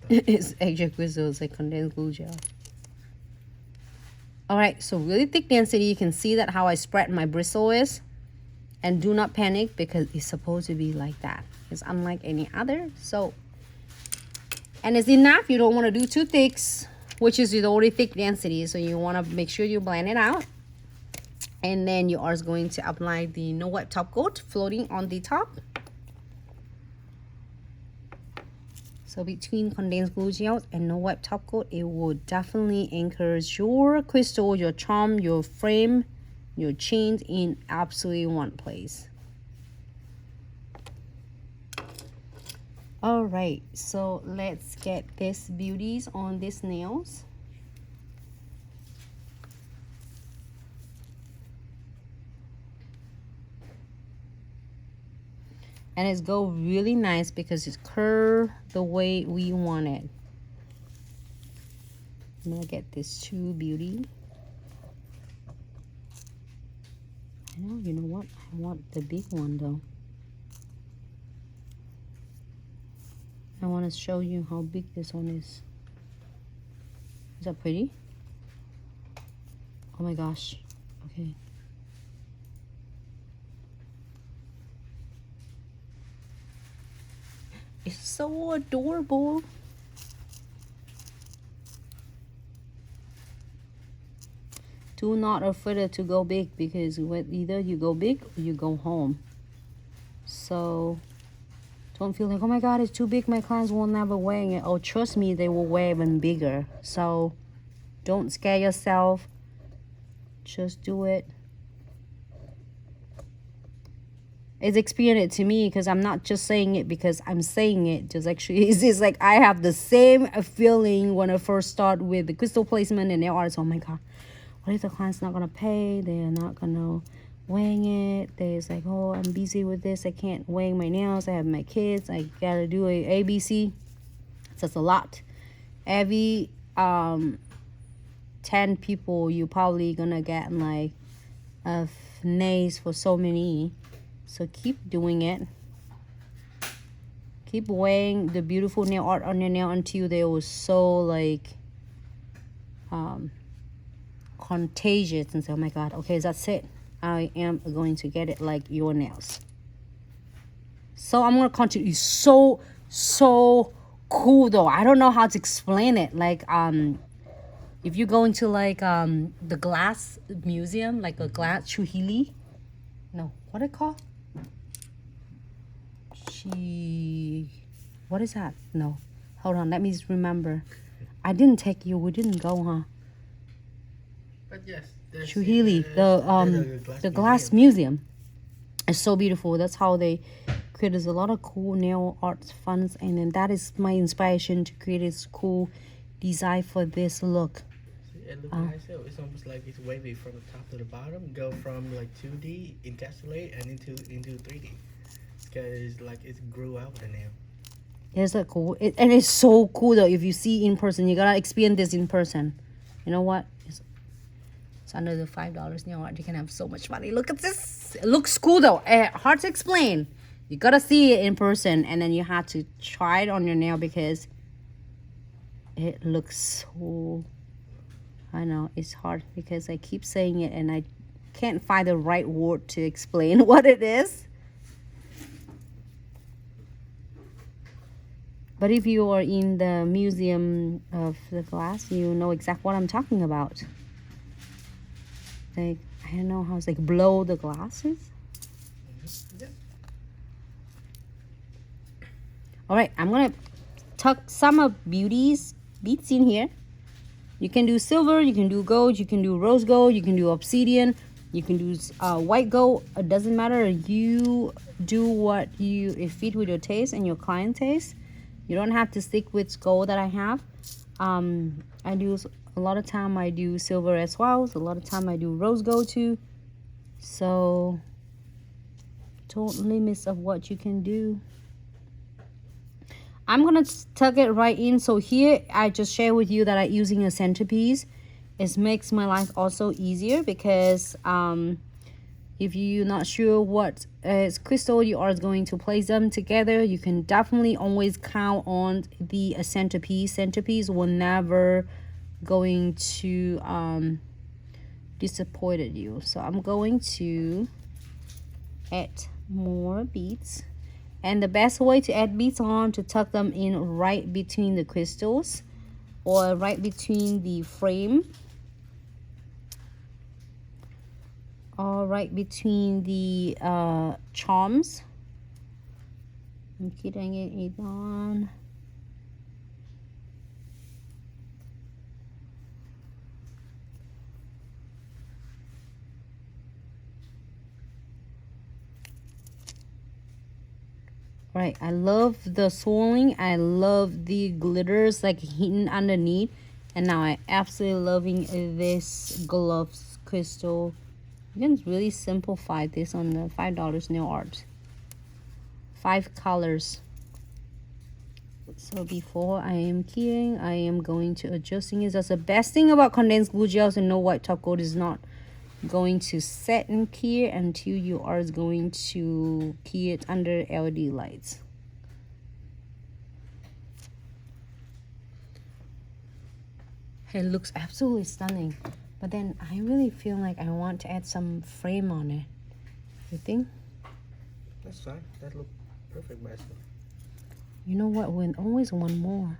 It's extra crystal. It's like condensed glue gel. All right, so really thick density. You can see that how I spread my bristle is. And do not panic because it's supposed to be like that. It's unlike any other. So, and it's enough. You don't want to do too thick, which is already thick density. So you want to make sure you blend it out. And then you are going to apply the no wipe top coat floating on the top. So between condensed glue gel and no wipe top coat, it will definitely anchor your crystal, your charm, your frame, your chains in absolutely one place. All right, so let's get these beauties on these nails. And it's go really nice because it's curved the way we want it. I'm gonna get this two beauty. Oh, you know what? I want the big one though. I want to show you how big this one is. Is that pretty? Oh my gosh. Okay. It's so adorable. Do not afraid to go big because either you go big or you go home. So don't feel like, oh my god, it's too big, my clients will never wear it. Oh, trust me, they will wear even bigger. So don't scare yourself. Just do it. It's experience to me because I'm not just saying it because I'm saying it. Just actually, it's like I have the same feeling when I first start with the crystal placement and nail artists. Oh my god, what if the client's not gonna pay? They're not gonna wang it. They're like, oh, I'm busy with this. I can't wang my nails. I have my kids. I gotta do a ABC. So it's a lot. Every 10 people, you probably gonna get like nails for so many. So keep doing it. Keep weighing the beautiful nail art on your nail until they were so like contagious and say, oh my god, okay, that's it. I am going to get it like your nails. So I'm gonna continue. It's so cool though. I don't know how to explain it. Like if you go into like the glass museum, like a glass Chuhili. No, what it called? What is that? No, hold on, let me remember. I didn't take you. We didn't go, huh? But yes, Chuhili, the glass museum. It's so beautiful. That's how they create a lot of cool nail art funds, and then that is my inspiration to create this cool design for this look. It looks nice. It's almost like it's wavy from the top to the bottom. Go from like 2D encapsulate and into 3D. Because like it grew out the nail. It's like cool, and it's so cool though. If you see in person, you gotta experience this in person. You know what? It's under the $5 nail art. You can have so much money. Look at this. It looks cool though. Hard to explain. You gotta see it in person, and then you have to try it on your nail because it looks so. I know it's hard because I keep saying it and I can't find the right word to explain what it is. But if you are in the museum of the glass, you know exactly what I'm talking about. Like, I don't know how it's like blow the glasses. Yeah. All right, I'm gonna tuck some of Beauty's beads in here. You can do silver, you can do gold, you can do rose gold, you can do obsidian, you can do white gold. It doesn't matter. You do what it fit with your taste and your client taste. You don't have to stick with gold that I have. I do a lot of time I do silver as well. So a lot of time I do rose gold too. So don't limits of what you can do. I'm gonna tuck it right in. So here I just share with you that I'm using a centerpiece. It makes my life also easier because If you're not sure what crystal you are going to place them together, you can definitely always count on the centerpiece. Centerpiece will never going to disappointed you. So I'm going to add more beads. And the best way to add beads on to tuck them in right between the crystals or right between the frame or right between the charms. I'm getting it on. Right, I love the swirling. I love the glitters like hidden underneath. And now I absolutely loving this gloves crystal. You can really simplify this on the $5 nail art. 5 colors. So before I am keying, I am going to adjusting it. That's the best thing about condensed glue gels, to know white top coat is not going to set and key until you are going to key it under LED lights. It looks absolutely stunning, but then I really feel like I want to add some frame on it. You think? That's fine. That looks perfect by itself. You know what? We always want more.